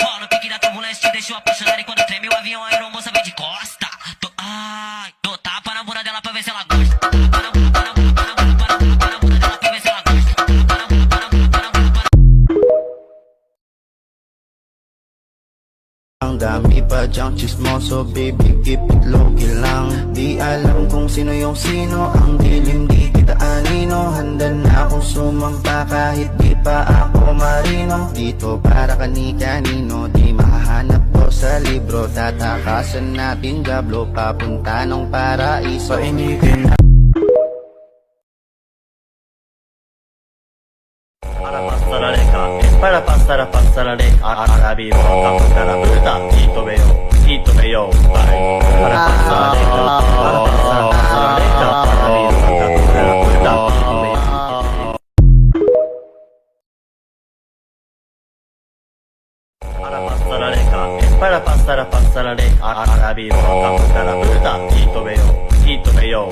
Ó, no pique da turbulência te deixou apaixonado. E quando treme o avião, a aeromoça vem de costa. Ai, dou tapa na bunda dela pra ver se ela gosta. Tapa na bunda dela pra ver se ela gosta. Ang dami pa dyang chismoso, baby, keep it low-key lang. Di alam kung sino yung sino, ang dilim di kita anino. Handa na akong sumampa kahit di pa ako marino. Dito para kani-kanino, di mahahanap ko sa libro. Tatakasan natin gablo, papunta ng paraiso. Painitin na para pasar a pasar a le a vivo capta la bruta hito veo para pasar a le para pasar a le para vivo capta la bruta para pasar a le para pasar a le a vivo capta la bruta hito veo